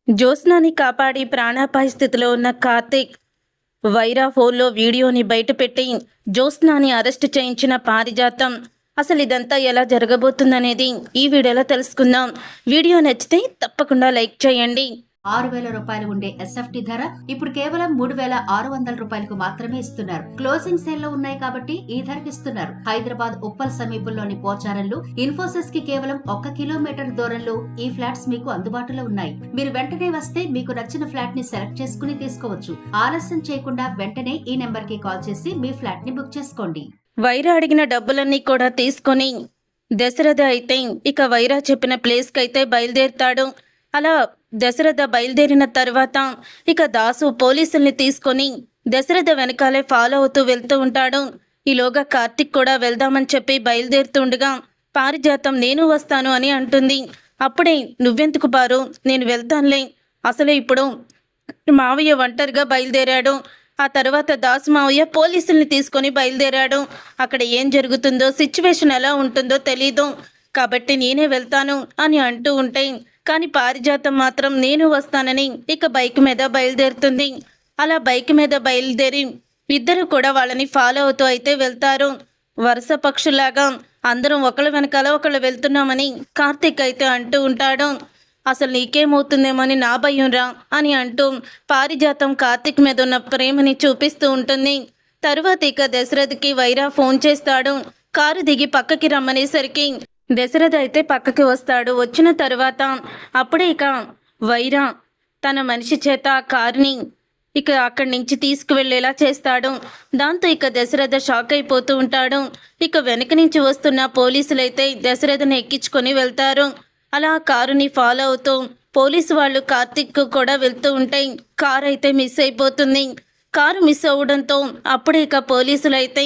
జ్యోత్స్నాని కాపాడి ప్రాణాపాయ స్థితిలో ఉన్న కార్తీక్ వైరా ఫోన్లో వీడియోని బయటపెట్టి జ్యోత్స్నాని అరెస్టు చేయించిన పారిజాతం. అసలు ఇదంతా ఎలా జరగబోతుందనేది ఈ వీడియోలో తెలుసుకుందాం. వీడియో నచ్చితే తప్పకుండా లైక్ చేయండి. 6,000 రూపాయలు ఉండే ఎస్ఎఫ్టీ ధర ఇప్పుడు కేవలం 3,600 రూపాయలకు మాత్రమే ఇస్తున్నారు. క్లోజింగ్ సేల్ లో ఉన్నాయి కాబట్టి ఈ ధరకు ఇస్తున్నారు. హైదరాబాద్ ఉప్పల్ సమీపంలోని పోచారంలో ఇన్ఫోసిస్ కి కేవలం 1 కిలోమీటర్ దూరంలో ఈ ఫ్లాట్స్ మీకు అందుబాటులో ఉన్నాయి. మీరు వెంటనే వస్తే మీకు నచ్చిన ఫ్లాట్ ని సెలెక్ట్ చేసుకుని తీసుకోవచ్చు. ఆలస్యం చేయకుండా వెంటనే ఈ నెంబర్ కి కాల్ చేసి మీ ఫ్లాట్ ని బుక్ చేసుకోండి. వైరా అడిగిన డబ్బులన్నీ కూడా తీసుకొని దశరథ అయితే ఇక వైరా చెప్పిన ప్లేస్కి అయితే బయలుదేరుతాడు. అలా దశరథ బయలుదేరిన తర్వాత ఇక దాసు పోలీసుల్ని తీసుకొని దశరథ వెనకాలే ఫాలో అవుతూ వెళ్తూ ఉంటాడు. ఈలోగా కార్తిక్ కూడా వెళ్దామని చెప్పి బయలుదేరుతుండగా పారిజాతం నేను వస్తాను అని అంటుంది. అప్పుడే నువ్వెందుకు బారు, నేను వెళ్తానులే. అసలు ఇప్పుడు మావయ్య ఒంటరిగా బయలుదేరాడు. ఆ తర్వాత దాసు మావయ్య పోలీసుల్ని తీసుకొని బయలుదేరాడు. అక్కడ ఏం జరుగుతుందో, సిచ్యువేషన్ ఎలా ఉంటుందో తెలీదు, కాబట్టి నేనే వెళ్తాను అని అంటూ ఉంటే కానీ పారిజాతం మాత్రం నేను వస్తానని ఇక బైక్ మీద బయలుదేరుతుంది. అలా బైక్ మీద బయలుదేరి ఇద్దరు కూడా వాళ్ళని ఫాలో అవుతూ అయితే వెళ్తారు. వరుస పక్షులాగా అందరం ఒకళ్ళ వెనకాల ఒకళ్ళు వెళ్తున్నామని కార్తీక్ అయితే అంటూ ఉంటాడు. అసలు నీకేమవుతుందేమని నా భయం రా అని అంటూ పారిజాతం కార్తీక్ మీద ఉన్న ప్రేమని చూపిస్తూ ఉంటుంది. తరువాత ఇక దశరథకి వైరా ఫోన్ చేస్తాడు. కారు దిగి పక్కకి రమ్మనేసరికి దశరథ అయితే పక్కకి వస్తాడు. వచ్చిన తర్వాత అప్పుడే ఇక వైరా తన మనిషి చేత కారుని ఇక అక్కడి నుంచి తీసుకువెళ్ళేలా చేస్తాడు. దాంతో ఇక దశరథ షాక్ అయిపోతూ ఉంటాడు. ఇక వెనక నుంచి వస్తున్న పోలీసులైతే దశరథని ఎక్కించుకొని వెళ్తారు. అలా కారుని ఫాలో అవుతూ పోలీసు వాళ్ళు కార్తిక్ కూడా వెళ్తూ ఉంటే కారు అయితే మిస్ అయిపోతుంది. కారు మిస్ అవ్వడంతో అప్పుడే ఇక పోలీసులు అయితే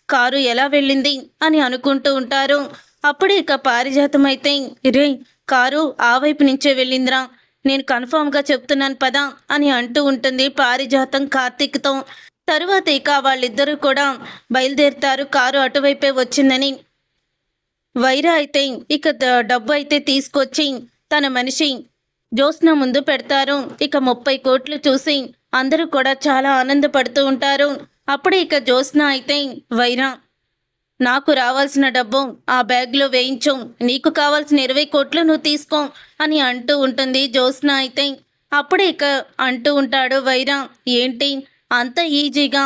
కారు ఎలా వెళ్ళింది అని అనుకుంటూ ఉంటారు. అప్పుడే ఇక పారిజాతం అయితే రే కారు ఆ వైపు నుంచే వెళ్ళిందిరా, నేను కన్ఫామ్గా చెప్తున్నాను పదా అని అంటూ ఉంటుంది పారిజాతం కార్తీక్తో. తరువాత ఇక వాళ్ళిద్దరూ కూడా బయలుదేరుతారు. కారు అటువైపే వచ్చిందని. వైరా అయితే ఇక డబ్బు అయితే తీసుకొచ్చి తన మనిషి జ్యోత్స్న ముందు పెడతారు. ఇక 30 కోట్లు చూసి అందరూ కూడా చాలా ఆనందపడుతూ ఉంటారు. అప్పుడే ఇక జ్యోత్స్న అయితే వైరా నాకు రావాల్సిన డబ్బు ఆ బ్యాగ్లో వేయించు, నీకు కావాల్సిన 20 కోట్లు నువ్వు తీసుకో అని అంటూ ఉంటుంది జ్యోత్స్న అయితే. అప్పుడే ఇక అంటూ ఉంటాడు వైరా, ఏంటి అంత ఈజీగా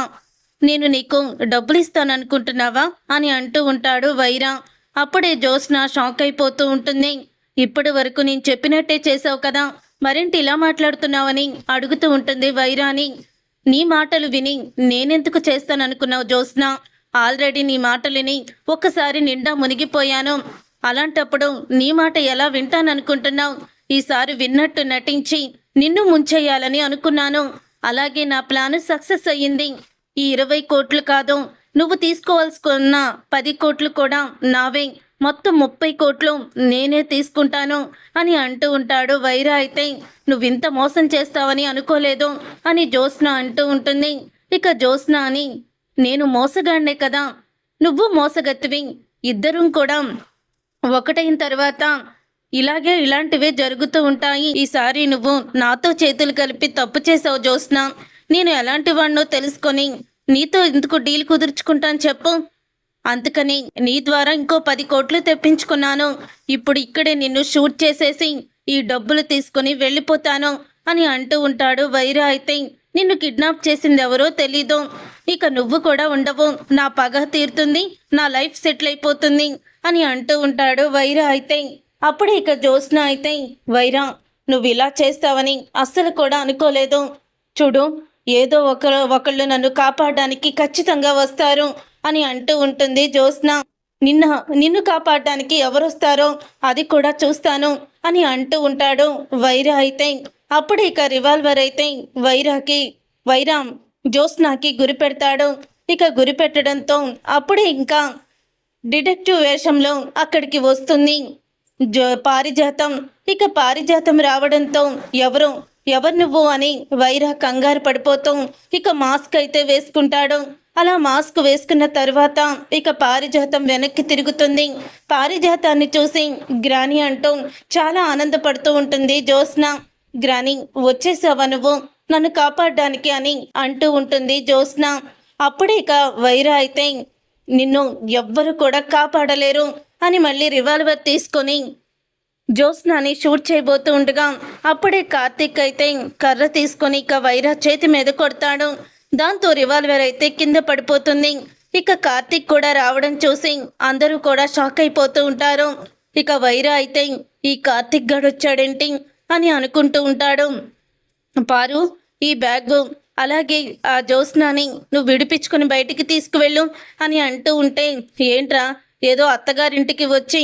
నేను నీకు డబ్బులు ఇస్తాను అనుకుంటున్నావా అని అంటూ ఉంటాడు వైరా. అప్పుడే జ్యోత్స్న షాక్ అయిపోతూ ఉంటుంది. ఇప్పటి వరకు నేను చెప్పినట్టే చేసావు కదా, మరేంటి ఇలా మాట్లాడుతున్నావని అడుగుతూ ఉంటుంది వైరాని. నీ మాటలు విని నేనెందుకు చేస్తాననుకున్నావు జ్యోత్స్న, ఆల్రెడీ నీ మాటలిని ఒక్కసారి నిండా మునిగిపోయాను. అలాంటప్పుడు నీ మాట ఎలా వింటాననుకుంటున్నావు? ఈసారి విన్నట్టు నటించి నిన్ను ముంచేయాలని అనుకున్నాను. అలాగే నా ప్లాన్ సక్సెస్ అయ్యింది. ఈ 20 కోట్లు కాదు, నువ్వు తీసుకోవాల్సుకున్న 10 కోట్లు కూడా నావే. మొత్తం 30 కోట్లు నేనే తీసుకుంటాను అని అంటూ ఉంటాడు వైరా అయితే. నువ్వింత మోసం చేస్తావని అనుకోలేదు అని జ్యోత్స్న అంటూ ఉంటుంది. ఇక జ్యోత్స్న అని నేను మోసగాడినే కదా, నువ్వు మోసగత్తివి, ఇద్దరం కూడా ఒకటైన తర్వాత ఇలాంటివే జరుగుతూ ఉంటాయి. ఈసారి నువ్వు నాతో చేతులు కలిపి తప్పు చేసావు జ్యోత్స్న. నేను ఎలాంటి వాడినో తెలుసుకొని నీతో ఎందుకు డీల్ కుదుర్చుకుంటాను చెప్పు. అందుకని నీ ద్వారా ఇంకో 10 కోట్లు తెప్పించుకున్నాను. ఇప్పుడు ఇక్కడే నిన్ను షూట్ చేసేసి ఈ డబ్బులు తీసుకొని వెళ్ళిపోతాను అని అంటూ ఉంటాడు వైరా అయితే. నిన్ను కిడ్నాప్ చేసింది ఎవరో తెలీదు, ఇక నువ్వు కూడా ఉండవు, నా పగ తీరుతుంది, నా లైఫ్ సెటిల్ అయిపోతుంది అని అంటూ ఉంటాడు వైరా అయితే. అప్పుడే ఇక జ్యోత్స్న అయితే వైరా నువ్వు ఇలా చేస్తావని అస్సలు కూడా అనుకోలేదు. చూడు, ఏదో ఒకళ్ళు నన్ను కాపాడడానికి ఖచ్చితంగా వస్తారు అని అంటూ ఉంటుంది జ్యోత్స్న. నిన్ను కాపాడడానికి ఎవరొస్తారో అది కూడా చూస్తాను అని అంటూ ఉంటాడు వైరా అయితే. అప్పుడు ఇక రివాల్వర్ అయితే వైరా జ్యోత్స్నకి గురి పెడతాడు. ఇక గురి పెట్టడంతో అప్పుడే ఇంకా డిటెక్టివ్ వేషంలో అక్కడికి వస్తుంది పారిజాతం. ఇక పారిజాతం రావడంతో ఎవరు నువ్వు అని వైరా కంగారు పడిపోతూ ఇక మాస్క్ అయితే వేసుకుంటాడు. అలా మాస్క్ వేసుకున్న తర్వాత ఇక పారిజాతం వెనక్కి తిరుగుతుంది. పారిజాతాన్ని చూసి గ్రాని అంటూ చాలా ఆనందపడుతూ ఉంటుంది జ్యోత్స్న. గ్రాని వచ్చేసావా నువ్వు నన్ను కాపాడడానికి అని అంటూ ఉంటుంది జ్యోత్స్న. అప్పుడే ఇక వైరా అయితే నిన్ను ఎవ్వరు కూడా కాపాడలేరు అని మళ్ళీ రివాల్వర్ తీసుకొని జ్యోత్స్నాని షూట్ చేయబోతూ ఉండగా అప్పుడే కార్తీక్ అయితే కర్ర తీసుకొని ఇక వైరా చేతి మీద కొడతాడు. దాంతో రివాల్వర్ అయితే కింద పడిపోతుంది. ఇక కార్తీక్ కూడా రావడం చూసి అందరూ కూడా షాక్ అయిపోతూ ఉంటారు. ఇక వైరా అయితే ఈ కార్తీక్ గడు వచ్చాడేంటి అని అనుకుంటూ ఉంటాడు. పారు ఈ బ్యాగ్ అలాగే ఆ జ్యోత్స్నాని నువ్వు విడిపించుకుని బయటికి తీసుకువెళ్ళు అని అంటూ ఉంటే ఏంట్రా ఏదో అత్తగారింటికి వచ్చి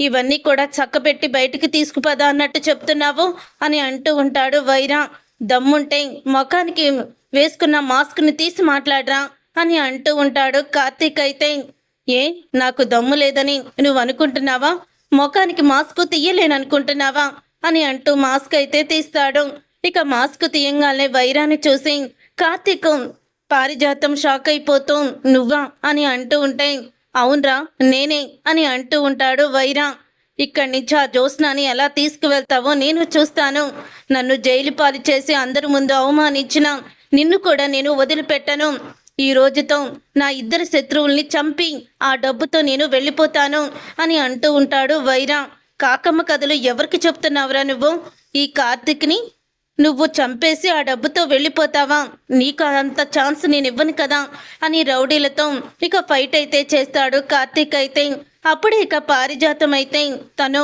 ఇవన్నీ కూడా చక్కపెట్టి బయటికి తీసుకుపదా అన్నట్టు చెప్తున్నావు అని అంటూ ఉంటాడు వైరా. దమ్ముంటే ముఖానికి వేసుకున్న మాస్క్ని తీసి మాట్లాడరా అని అంటూ ఉంటాడు. కార్తీక్ అయితే ఏ నాకు దమ్ము లేదని నువ్వు అనుకుంటున్నావా, ముఖానికి మాస్క్ తీయలేననుకుంటున్నావా అని అంటూ మాస్క్ అయితే తీస్తాడు. ఇక మాస్క్ తీయంగానే వైరాన్ని చూసి కార్తీక్ పారిజాతం షాక్ అయిపోతూ నువ్వా అని అంటూ ఉంటే అవునరా నేనే అని అంటూ ఉంటాడు వైరా. ఇక్కడి నుంచి ఆ జ్యోత్స్నాని ఎలా తీసుకువెళ్తావో నేను చూస్తాను. నన్ను జైలు పాలు చేసి అందరి ముందు అవమానించిన నిన్ను కూడా నేను వదిలిపెట్టను. ఈ రోజుతో నా ఇద్దరు శత్రువుల్ని చంపి ఆ డబ్బుతో నేను వెళ్ళిపోతాను అని అంటూ ఉంటాడు వైరా. కాకమ్మ కథలు ఎవరికి చెప్తున్నావురా నువ్వు? ఈ కార్తీక్ని నువ్వు చంపేసి ఆ డబ్బుతో వెళ్ళిపోతావా? నీకు అంత ఛాన్స్ నేను ఇవ్వను కదా అని రౌడీలతో ఇక ఫైట్ అయితే చేస్తాడు కార్తీక్ అయితే. అప్పుడే ఇక పారిజాతం అయితే తను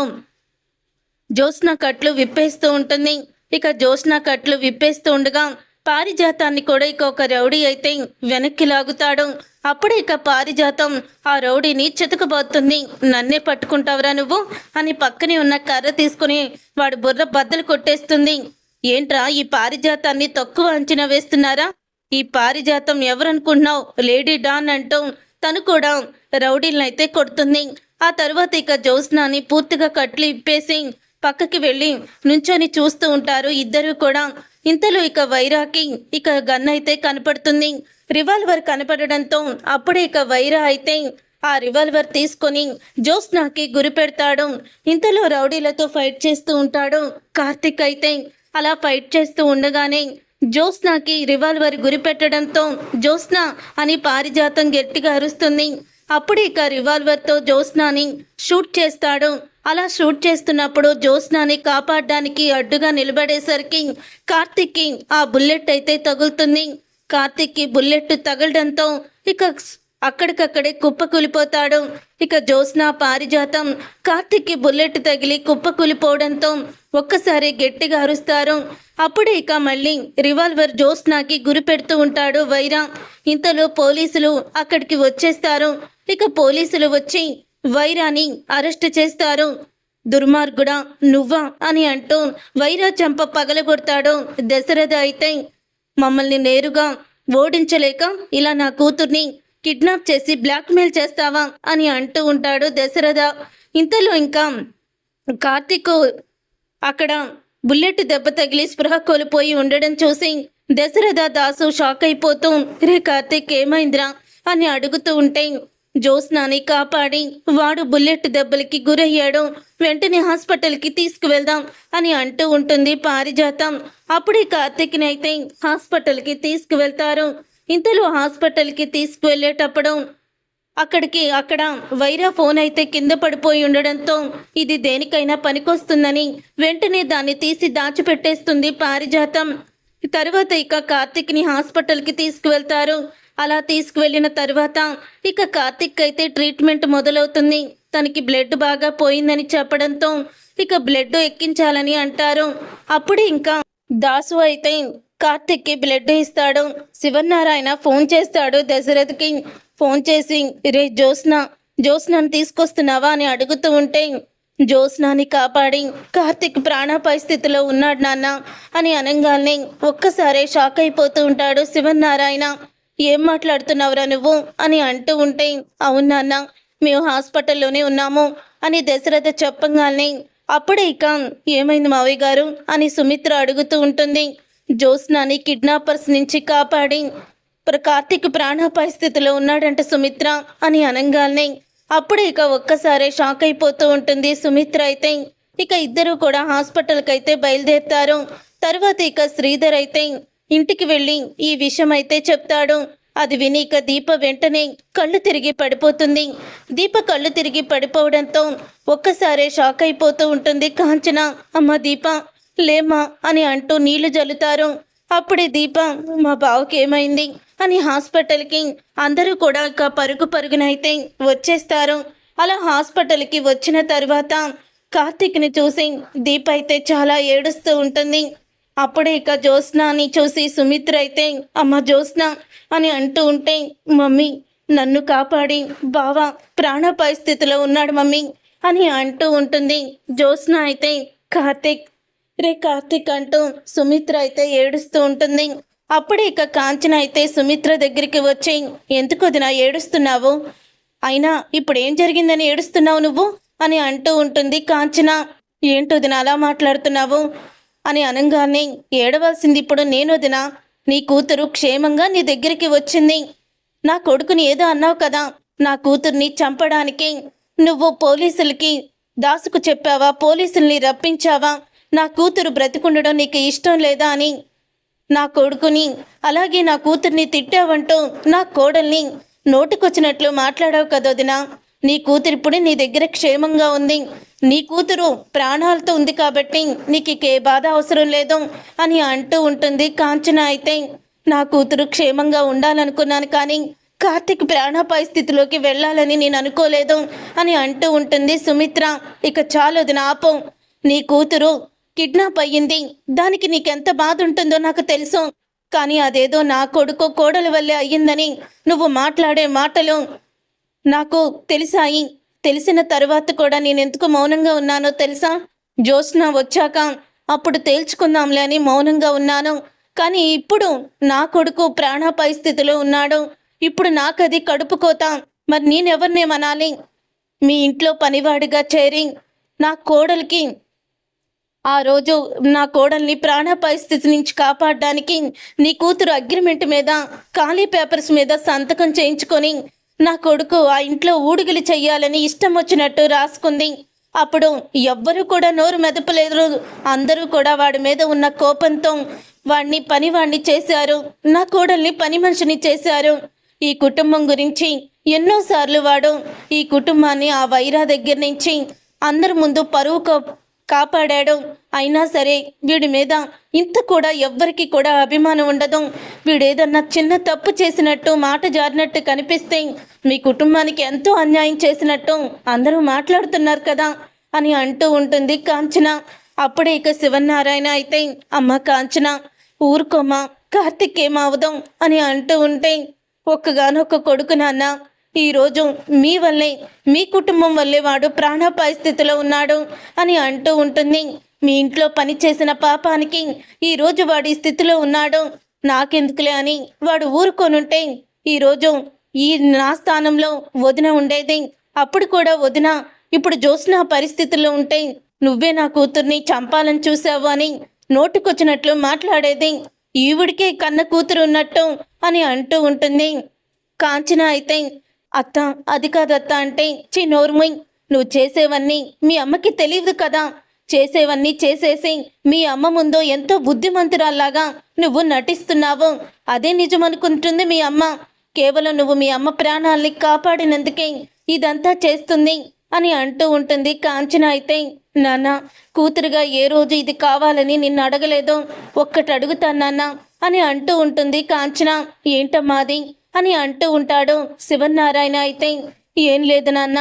జ్యోత్స్న కట్లు విప్పేస్తూ ఉంటుంది. ఇక జ్యోత్స్న కట్లు విప్పేస్తూ ఉండగా పారిజాతాన్ని కూడా ఇక ఒక రౌడీ అయితే వెనక్కి లాగుతాడు. అప్పుడే ఇక పారిజాతం ఆ రౌడీని చితకబోతుంది. నన్నే పట్టుకుంటావురా నువ్వు అని పక్కనే ఉన్న కర్ర తీసుకుని వాడి బుర్ర బద్దలు కొట్టేస్తుంది. ఏంట్రా ఈ పారిజాతాన్ని తక్కువ అంచనా వేస్తున్నారా? ఈ పారిజాతం ఎవరనుకుంటున్నావు? లేడీ డాన్ అంటూ తను కూడా రౌడీలనైతే కొడుతుంది. ఆ తర్వాత ఇక జ్యోత్స్నాని పూర్తిగా కట్లు ఇప్పేసి పక్కకి వెళ్ళి నుంచొని చూస్తూ ఉంటారు ఇద్దరు కూడా. ఇంతలో ఇక వైరాకి ఇక గన్ అయితే కనపడుతుంది. రివాల్వర్ కనపడడంతో అప్పుడే ఇక వైరా అయితే ఆ రివాల్వర్ తీసుకొని జ్యోత్స్నాకి గురి పెడతాడు. ఇంతలో రౌడీలతో ఫైట్ చేస్తూ ఉంటాడు కార్తీక్ అయితే. అలా ఫైట్ చేస్తూ ఉండగానే జ్యోత్స్నాకి రివాల్వర్ గురి పెట్టడంతో జ్యోత్స్న అని పారిజాతం గట్టిగా అరుస్తుంది. అప్పుడు ఇక రివాల్వర్తో జ్యోత్స్నాని షూట్ చేస్తాడు. అలా షూట్ చేస్తున్నప్పుడు జ్యోత్స్నాని కాపాడడానికి అడ్డుగా నిలబడేసరికి కార్తీక్కి ఆ బుల్లెట్ అయితే తగులుతుంది. కార్తీక్కి బుల్లెట్ తగలడంతో ఇక అక్కడికక్కడే కుప్పకూలిపోతాడు. ఇక జ్యోత్స్న పారిజాతం కార్తీక్కి బుల్లెట్ తగిలి కుప్పకూలిపోవడంతో ఒక్కసారి గట్టిగా అరుస్తారు. అప్పుడే ఇక మళ్ళీ రివాల్వర్ జ్యోత్స్నాకి గురి పెడుతూ ఉంటాడు వైరా. ఇంతలో పోలీసులు అక్కడికి వచ్చేస్తారు. ఇక పోలీసులు వచ్చి వైరాని అరెస్ట్ చేస్తారు. దుర్మార్గుడా నువ్వా అని అంటూ వైరా చంప పగలగొడతాడు. దశరథ అయితే మమ్మల్ని నేరుగా ఓడించలేక ఇలా నా కూతుర్ని కిడ్నాప్ చేసి బ్లాక్మెయిల్ చేస్తావా అని అంటూ ఉంటాడు దశరథ. ఇంతలో ఇంకా కార్తీక్ అక్కడ బుల్లెట్ దెబ్బ తగిలి స్పృహ కోల్పోయి ఉండడం చూసి దశరథ దాసు షాక్ అయిపోతూ రే కార్తీక్ ఏమైందిరా అని అడుగుతూ ఉంటే జ్యోత్స్నాని కాపాడి వాడు బుల్లెట్ దెబ్బలకి గురయ్యాడు, వెంటనే హాస్పిటల్కి తీసుకువెళ్దాం అని అంటూ ఉంటుంది పారిజాతం. అప్పుడే కార్తీక్ని అయితే హాస్పిటల్కి తీసుకువెళ్తారు. ఇంతలో హాస్పిటల్కి తీసుకువెళ్ళేటప్పుడు అక్కడ వైరా ఫోన్ అయితే కింద పడిపోయి ఉండడంతో ఇది దేనికైనా పనికొస్తుందని వెంటనే దాన్ని తీసి దాచిపెట్టేస్తుంది పారిజాతం. తర్వాత ఇక కార్తీక్ని హాస్పిటల్కి తీసుకువెళ్తారు. అలా తీసుకువెళ్ళిన తర్వాత ఇక కార్తీక్ అయితే ట్రీట్మెంట్ మొదలవుతుంది. తనకి బ్లడ్ బాగా పోయిందని చెప్పడంతో ఇక బ్లడ్ ఎక్కించాలని అంటారు. అప్పుడు ఇంకా దాసు అయితే కార్తీక్కి బ్లడ్ ఇస్తాడు. శివనారాయణ ఫోన్ చేస్తాడు దశరథ్కి. ఫోన్ చేసి రే జ్యోత్స్నాని తీసుకొస్తున్నావా అని అడుగుతూ ఉంటే జ్యోత్స్నాని కాపాడి కార్తీక్ ప్రాణాపాయ స్థితిలో ఉన్నాడు నాన్న అని అనగానే ఒక్కసారే షాక్ అయిపోతూ ఉంటాడు శివనారాయణ. ఏం మాట్లాడుతున్నావురా నువ్వు అని అంటూ ఉంటే అవును నాన్న మేము హాస్పిటల్లోనే ఉన్నాము అని దశరథ చెప్పగానే అప్పుడే ఇక ఏమైంది మావయ్య గారు అని సుమిత్ర అడుగుతూ ఉంటుంది. జ్యోత్స్నాని కిడ్నాపర్స్ నుంచి కాపాడి కార్తీక్ ప్రాణాపాయ స్థితిలో ఉన్నాడంట సుమిత్ర అని అనగానే అప్పుడే ఇక ఒక్కసారే షాక్ అయిపోతూ ఉంటుంది సుమిత్ర అయితే. ఇక ఇద్దరు కూడా హాస్పిటల్కి అయితే బయలుదేరుతారు. తర్వాత ఇక శ్రీధర్ అయితే ఇంటికి వెళ్ళి ఈ విషయం అయితే చెప్తాడు. అది విని ఇక దీప వెంటనే కళ్ళు తిరిగి పడిపోతుంది. దీప కళ్ళు తిరిగి పడిపోవడంతో ఒక్కసారే షాక్ అయిపోతూ ఉంటుంది కాంచన. అమ్మ దీప లేమ్మా అని అంటూ నీళ్లు జల్లుతారు. అప్పుడే దీప మా బావకి ఏమైంది అని హాస్పిటల్కి అందరూ కూడా ఇక పరుగు పరుగునైతే వచ్చేస్తారు. అలా హాస్పిటల్కి వచ్చిన తర్వాత కార్తీక్ని చూసి దీప అయితే చాలా ఏడుస్తూ ఉంటుంది. అప్పుడే ఇక జ్యోత్స్నాని చూసి సుమిత్ర అయితే అమ్మ జ్యోత్స్న అని అంటూ ఉంటే మమ్మీ నన్ను కాపాడి బావ ప్రాణాపాయ స్థితిలో ఉన్నాడు మమ్మీ అని అంటూ ఉంటుంది. జ్యోత్స్న అయితే కార్తీక్ రే కార్తీక్ అంటూ సుమిత్ర అయితే ఏడుస్తూ ఉంటుంది. అప్పుడే ఇక కాంచన అయితే సుమిత్ర దగ్గరికి వచ్చి ఎందుకు వదినా ఏడుస్తున్నావు, అయినా ఇప్పుడు ఏం జరిగిందని ఏడుస్తున్నావు నువ్వు అని అంటూ ఉంటుంది. కాంచన ఏంటో వదినా అలా మాట్లాడుతున్నావు అని అనగానే ఏడవలసింది ఇప్పుడు నేను వదినా, నీ కూతురు క్షేమంగా నీ దగ్గరికి వచ్చింది. నా కొడుకుని ఏదో అన్నావు కదా, నా కూతుర్ని చంపడానికి నువ్వు పోలీసులకి దాసుకు చెప్పావా, పోలీసుల్ని రప్పించావా, నా కూతురు బ్రతికుండడం నీకు ఇష్టం లేదా అని నా కొడుకుని అలాగే నా కూతుర్ని తిట్టావంటూ నా కోడల్ని నోటికొచ్చినట్లు మాట్లాడావు కదా వదినా. నీ కూతురు ఇప్పుడు నీ దగ్గర క్షేమంగా ఉంది, నీ కూతురు ప్రాణాలతో ఉంది కాబట్టి నీకు ఇక ఏ బాధ అవసరం లేదు అని అంటూ ఉంటుంది. కాంచన అయితే నా కూతురు క్షేమంగా ఉండాలనుకున్నాను కానీ కార్తీక్ ప్రాణాపాయ స్థితిలోకి వెళ్ళాలని నేను అనుకోలేదు అని అంటూ ఉంటుంది. సుమిత్ర ఇక చాలు వదిన ఆపం, నీ కూతురు కిడ్నాప్ అయ్యింది, దానికి నీకెంత బాధ ఉంటుందో నాకు తెలుసు, కానీ అదేదో నా కొడుకు కోడలి వల్లే అయ్యిందని నువ్వు మాట్లాడే మాటలు నాకు తెలిసాయి. తెలిసిన తర్వాత కూడా నేను ఎందుకు మౌనంగా ఉన్నానో తెలుసా, జ్యోత్స్న వచ్చాక అప్పుడు తేల్చుకుందాంలే అని మౌనంగా ఉన్నాను. కానీ ఇప్పుడు నా కొడుకు ప్రాణాపాయ స్థితిలో ఉన్నాడు, ఇప్పుడు నాకది కడుపుకోతా, మరి నేనెవరినేమనాలి? మీ ఇంట్లో పనివాడిగా చేరి నా కోడలికి ఆ రోజు నా కోడల్ని ప్రాణాపాయ స్థితి నుంచి కాపాడడానికి నీ కూతురు అగ్రిమెంట్ మీద ఖాళీ పేపర్స్ మీద సంతకం చేయించుకొని నా కొడుకు ఆ ఇంట్లో ఊడిగిలి చెయ్యాలని ఇష్టం వచ్చినట్టు రాసుకుంది. అప్పుడు ఎవ్వరూ కూడా నోరు మెదపలేదు, అందరూ కూడా వాడి మీద ఉన్న కోపంతో పనివాణ్ణి చేశారు, నా కోడల్ని పని మనిషిని చేశారు. ఈ కుటుంబం గురించి ఎన్నోసార్లు వాడు ఈ కుటుంబాన్ని ఆ వైరా దగ్గర నుంచి అందరి ముందు పరువు కాపాడాడు. అయినా సరే వీడి మీద ఇంత కూడా ఎవ్వరికి కూడా అభిమానం ఉండదు. వీడేదన్నా చిన్న తప్పు చేసినట్టు మాట జారినట్టు కనిపిస్తే మీ కుటుంబానికి ఎంతో అన్యాయం చేసినట్టు అందరూ మాట్లాడుతున్నారు కదా అని అంటూ ఉంటుంది కాంచన. అప్పుడే ఇక శివనారాయణ అయితే అమ్మ కాంచన ఊరుకోమ్మా, కార్తిక్ ఏమవుదాం అని అంటూ ఉంటే ఒక్కగానొక్క కొడుకు నాన్న, ఈరోజు మీ వల్లే మీ కుటుంబం వల్లే వాడు ప్రాణాపాయ స్థితిలో ఉన్నాడు అని అంటూ ఉంటుంది. మీ ఇంట్లో పని చేసిన పాపానికి ఈరోజు వాడి స్థితిలో ఉన్నాడు, నాకెందుకులే అని వాడు ఊరుకొనుంటే ఈరోజు నా స్థానంలో వదిన ఉండేది. అప్పుడు కూడా వదిన ఇప్పుడు జ్యోత్స్న పరిస్థితుల్లో ఉంటే నువ్వే నా కూతుర్ని చంపాలని చూసావు అని నోటికొచ్చినట్లు మాట్లాడేది. ఈవిడికే కన్న కూతురు ఉన్నట్టు అని అంటూ ఉంటుంది. కాంచన అయితే అత్త అది కాదత్త అంటే నోర్మై, నువ్వు చేసేవన్నీ మీ అమ్మకి తెలియదు కదా, చేసేవన్నీ చేసేసి మీ అమ్మ ముందు ఎంతో బుద్ధిమంతురాల్లాగా నువ్వు నటిస్తున్నావు, అదే నిజం అనుకుంటుంది మీ అమ్మ. కేవలం నువ్వు మీ అమ్మ ప్రాణాల్ని కాపాడినందుకే ఇదంతా చేస్తుంది అని అంటూ ఉంటుంది. కాంచన అయితే నాన్న కూతురుగా ఏ రోజు ఇది కావాలని నిన్ను అడగలేదు, ఒక్కటి అడుగుతాను నాన్న అని అంటూ ఉంటుంది. కాంచన ఏంటమ్మాది అని అంటూ ఉంటాడు. శివనారాయణ అయితే ఏం లేదు నాన్న,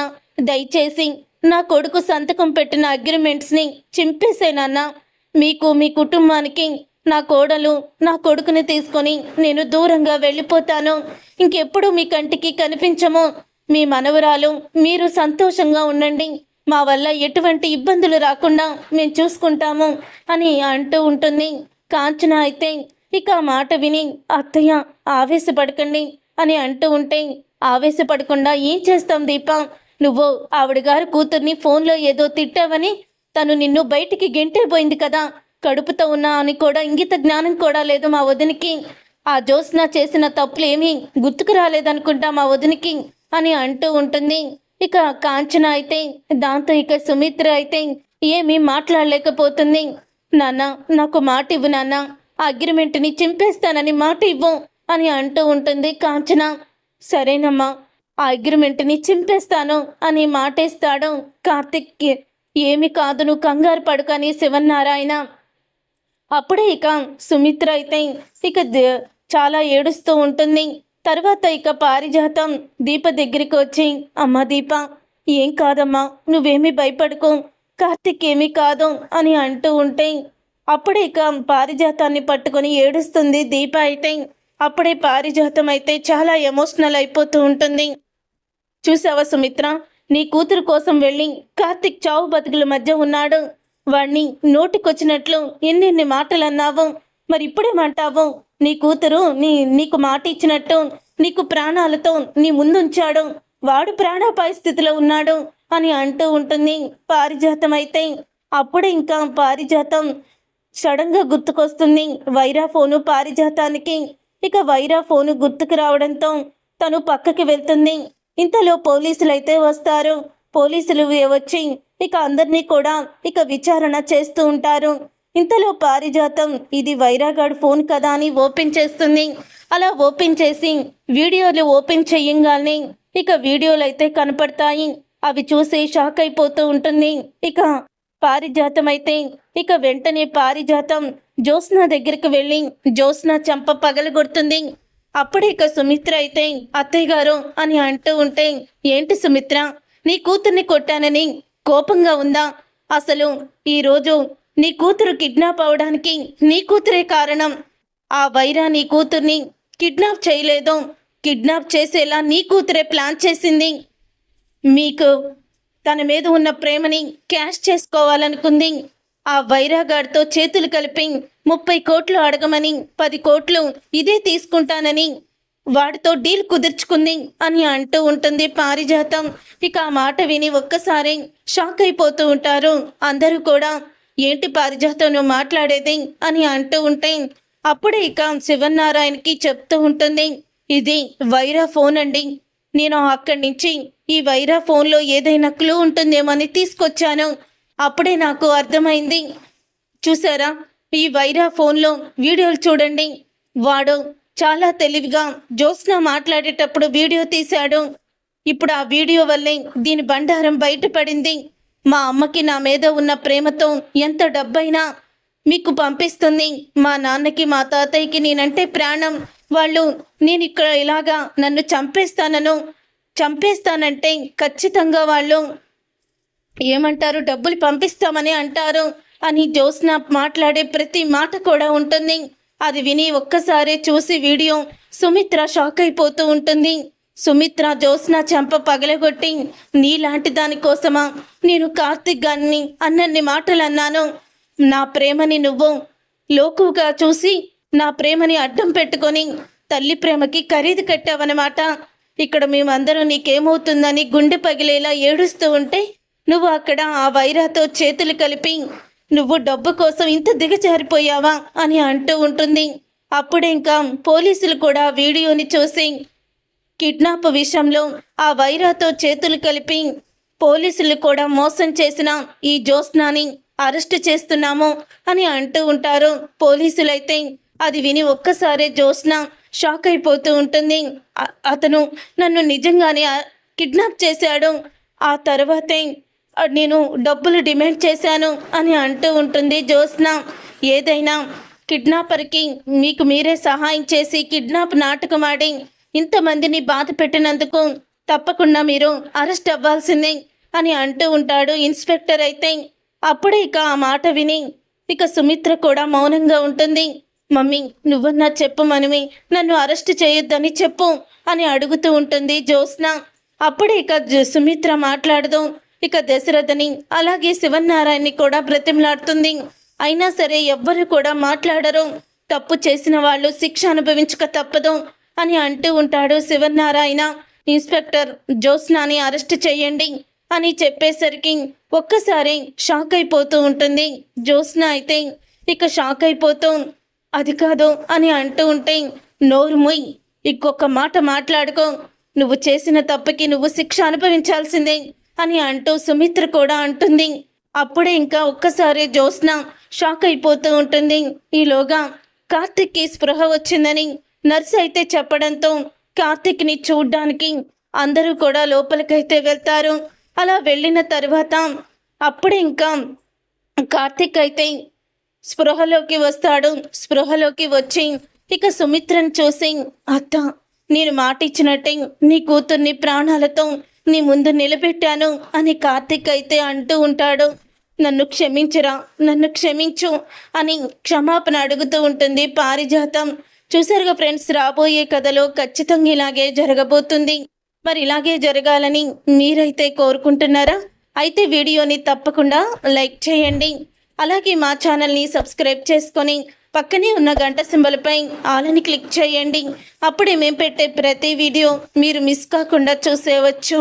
దయచేసి నా కొడుకు సంతకం పెట్టిన అగ్రిమెంట్స్ని చింపేసే నాన్న, మీకు మీ కుటుంబానికి నా కోడలు నా కొడుకుని తీసుకొని నేను దూరంగా వెళ్ళిపోతాను, ఇంకెప్పుడు మీ కంటికి కనిపించము, మీ మనవరాలు మీరు సంతోషంగా ఉండండి, మా వల్ల ఎటువంటి ఇబ్బందులు రాకుండా మేము చూసుకుంటాము అని అంటూ ఉంటుంది. కాంచన అయితే ఇక ఆ మాట విని అత్తయ్య ఆవేశపడకండి అని అంటూ ఉంటే ఆవేశపడకుండా ఏం చేస్తాం దీప, నువ్వు ఆవిడ గారు కూతుర్ని ఫోన్లో ఏదో తిట్టావని తను నిన్ను బయటికి గెంటైపోయింది కదా, కడుపుతో ఉన్నా అని కూడా ఇంగిత జ్ఞానం కూడా లేదు మా వదినికి, ఆ జ్యోత్స్న చేసిన తప్పులు ఏమీ గుర్తుకు రాలేదనుకుంటా మా వదినికి అని అంటూ ఉంటుంది. ఇక కాంచన అయితే దాంతో ఇక సుమిత్ర అయితే ఏమీ మాట్లాడలేకపోతుంది. నాన్న, నాకు మాట ఇవ్వు నాన్న, ఆ అగ్రిమెంట్ని చింపేస్తానని మాట ఇవ్వు అని అంటూ ఉంటుంది కాంచన. సరేనమ్మా, ఆ అగ్రిమెంట్ని చింపేస్తాను అని మాటేస్తాడు కార్తిక్కి. ఏమి కాదు, నువ్వు కంగారు పడుకని శివన్నారాయణ. అప్పుడే ఇక సుమిత్ర అయితే ఇక చాలా ఏడుస్తూ ఉంటుంది. తర్వాత ఇక పారిజాతం దీప దగ్గరికి వచ్చి, అమ్మా దీప, ఏం కాదమ్మా, నువ్వేమీ భయపడుకో, కార్తిక్ ఏమీ కాదు అని అంటూ ఉంటే అప్పుడే ఇక పారిజాతాన్ని పట్టుకొని ఏడుస్తుంది దీప అయితే. అప్పుడే పారిజాతం అయితే చాలా ఎమోషనల్ అయిపోతూ ఉంటుంది. చూసావా సుమిత్ర, నీ కూతురు కోసం వెళ్ళి కార్తిక్ చావు బతుకుల మధ్య ఉన్నాడు. వాణ్ణి నోటికొచ్చినట్లు ఎన్నెన్ని మాటలు అన్నావు, మరి ఇప్పుడేమంటావు? నీ కూతురు నీకు మాట ఇచ్చినట్టు నీకు ప్రాణాలతో నీ ముందుంచాడు, వాడు ప్రాణాపాయ స్థితిలో ఉన్నాడు అని అంటూ ఉంటుంది పారిజాతం అయితే. అప్పుడే ఇంకా పారిజాతం సడన్గా గుర్తుకొస్తుంది వైరా ఫోను పారిజాతానికి. ఇక వైరా ఫోను గుర్తుకు రావడంతో తను పక్కకి వెళ్తుంది. ఇంతలో పోలీసులు అయితే వస్తారు. పోలీసులు వచ్చి ఇక అందరినీ కూడా ఇక విచారణ చేస్తూ ఉంటారు. ఇంతలో పారిజాతం ఇది వైరాగాడ్ ఫోన్ కదా అని ఓపెన్ చేస్తుంది. అలా ఓపెన్ చేసి వీడియోలు ఓపెన్ చెయ్యంగానే ఇక వీడియోలు అయితే కనపడతాయి. అవి చూసి షాక్ అయిపోతూ ఉంటుంది ఇక పారిజాతం అయితే. ఇక వెంటనే పారిజాతం జ్యోత్స్న దగ్గరికి వెళ్ళి జ్యోత్స్న చంప పగలగొడుతుంది. అప్పుడే ఇక సుమిత్ర అయితే అత్తయ్య గారు అని అంటూ ఉంటే, ఏంటి సుమిత్ర, నీ కూతుర్ని కొట్టానని కోపంగా ఉందా? అసలు ఈరోజు నీ కూతురు కిడ్నాప్ అవడానికి నీ కూతురే కారణం. ఆ వైరా నీ కూతుర్ని కిడ్నాప్ చేయలేదు, కిడ్నాప్ చేసేలా నీ కూతురే ప్లాన్ చేసింది. మీకు తన మీద ఉన్న ప్రేమని క్యాష్ చేసుకోవాలనుకుంది. ఆ వైరాగాడితో చేతులు కలిపి 30 కోట్లు అడగమని 10 కోట్లు ఇదే తీసుకుంటానని వాడితో డీల్ కుదుర్చుకుంది అని అంటూ ఉంటుంది పారిజాతం. ఇక ఆ మాట విని ఒక్కసారి షాక్ అయిపోతూ ఉంటారు అందరూ కూడా. ఏంటి పారిజాతం నువ్వు మాట్లాడేది అని అంటూ ఉంటే అప్పుడే ఇక శివనారాయణకి చెప్తూ ఉంటుంది, ఇది వైరా ఫోన్ అండి, నేను అక్కడి నుంచి ఈ వైరా ఫోన్లో ఏదైనా క్లూ ఉంటుందేమని తీసుకొచ్చాను. అప్పుడే నాకు అర్థమైంది. చూసారా, ఈ వైరా ఫోన్లో వీడియోలు చూడండి, వాడు చాలా తెలివిగా జ్యోత్స్న మాట్లాడేటప్పుడు వీడియో తీశాడు. ఇప్పుడు ఆ వీడియో వల్లే దీని బండారం బయటపడింది. మా అమ్మకి నా మీద ఉన్న ప్రేమతో ఎంత డబ్బైనా మీకు పంపిస్తుంది. మా నాన్నకి మా తాతయ్యకి నేనంటే ప్రాణం. వాళ్ళు నేను ఇక్కడ ఇలాగా నన్ను చంపేస్తానంటే ఖచ్చితంగా వాళ్ళు ఏమంటారు, డబ్బులు పంపిస్తామని అంటారు అని జ్యోత్స్న మాట్లాడే ప్రతి మాట కూడా ఉంటుంది. అది విని ఒక్కసారి చూసి వీడియో సుమిత్ర షాక్ అయిపోతూ ఉంటుంది. సుమిత్ర జ్యోత్స్న చెంప పగలగొట్టి, నీలాంటి దానికోసమా నేను కార్తిక్ గారిని అన్నన్ని మాటలు అన్నాను? నా ప్రేమని నువ్వు లోకుగా చూసి నా ప్రేమని అడ్డం పెట్టుకొని తల్లి ప్రేమకి ఖరీదు కట్టావన్నమాట. ఇక్కడ మేమందరం నీకేమవుతుందని గుండె పగిలేలా ఏడుస్తూ ఉంటే నువ్వు అక్కడ ఆ వైరాతో చేతులు కలిపి నువ్వు డబ్బు కోసం ఇంత దిగజారిపోయావా అని అంటూ ఉంటుంది. అప్పుడే ఇంకా పోలీసులు కూడా వీడియోని చూసి కిడ్నాప్ విషయంలో ఆ వైరాతో చేతులు కలిపి పోలీసులు కూడా మోసం చేసిన ఈ జ్యోత్స్నాని అరెస్ట్ చేస్తున్నాము అని అంటూ ఉంటారు పోలీసులైతే. అది విని ఒక్కసారి జ్యోత్స్న షాక్ అయిపోతూ ఉంటుంది. అతను నన్ను నిజంగానే కిడ్నాప్ చేశాడు, ఆ తర్వాతే నేను డబ్బులు డిమాండ్ చేశాను అని అంటూ ఉంటుంది జ్యోత్స్న. ఏదైనా కిడ్నాపర్కి మీకు మీరే సహాయం చేసి కిడ్నాప్ నాటకం ఆడి ఇంతమందిని బాధ పెట్టినందుకు తప్పకుండా మీరు అరెస్ట్ అవ్వాల్సిందే అని అంటూ ఉంటాడు ఇన్స్పెక్టర్ అయితే. అప్పుడే ఇక ఆ మాట విని ఇక సుమిత్ర కూడా మౌనంగా ఉంటుంది. మమ్మీ, నువ్వన్నా చెప్పు మనమి, నన్ను అరెస్ట్ చేయొద్దని చెప్పు అని అడుగుతూ ఉంటుంది జ్యోత్స్న. అప్పుడే ఇక సుమిత్ర మాట్లాడదు. ఇక దశరథని అలాగే శివనారాయణని కూడా బ్రతిమలాడుతుంది. అయినా సరే ఎవ్వరు కూడా మాట్లాడరు. తప్పు చేసిన వాళ్ళు శిక్ష అనుభవించక తప్పదు అని అంటూ ఉంటాడు శివనారాయణ. ఇన్స్పెక్టర్, జ్యోత్స్నాని అరెస్ట్ చేయండి అని చెప్పేసరికి ఒక్కసారి షాక్ అయిపోతూ ఉంటుంది జ్యోత్స్న అయితే. ఇక షాక్ అయిపోతూ అది కాదు అని అంటూ ఉంటే, నోరు ముయ్, ఇంకొక మాట మాట్లాడుకో, నువ్వు చేసిన తప్పుకి నువ్వు శిక్ష అనుభవించాల్సిందే అని అంటూ సుమిత్ర కూడా అంటుంది. అప్పుడే ఇంకా ఒక్కసారి జ్యోత్స్న షాక్ అయిపోతూ ఉంటుంది. ఈలోగా కార్తిక్కి స్పృహ వచ్చిందని నర్సు అయితే చెప్పడంతో కార్తిక్ని చూడ్డానికి అందరూ కూడా లోపలికైతే వెళ్తారు. అలా వెళ్ళిన తర్వాత అప్పుడే ఇంకా కార్తిక్ అయితే స్పృహలోకి వస్తాడు. స్పృహలోకి వచ్చి ఇక సుమిత్రను చూసి, అత్త, నేను మాట ఇచ్చినట్టే నీ కూతుర్ని ప్రాణాలతో నీ ముందు నిలబెట్టాను అని కార్తిక్ అయితే అంటూ ఉంటాడు. నన్ను క్షమించురా, నన్ను క్షమించు అని క్షమాపణ అడుగుతూ ఉంటుంది పారిజాతం. చూసారుగా ఫ్రెండ్స్, రాబోయే కథలో ఖచ్చితంగా ఇలాగే జరగబోతుంది. మరి ఇలాగే జరగాలని మీరైతే కోరుకుంటున్నారా? అయితే వీడియోని తప్పకుండా లైక్ చేయండి. అలాగే మా ఛానల్ని సబ్స్క్రైబ్ చేసుకొని పక్కనే ఉన్న గంట సింబల్పై ఆల్ అని క్లిక్ చేయండి. అప్పుడే మేము పెట్టే ప్రతి వీడియో మీరు మిస్ కాకుండా చూసేయవచ్చు.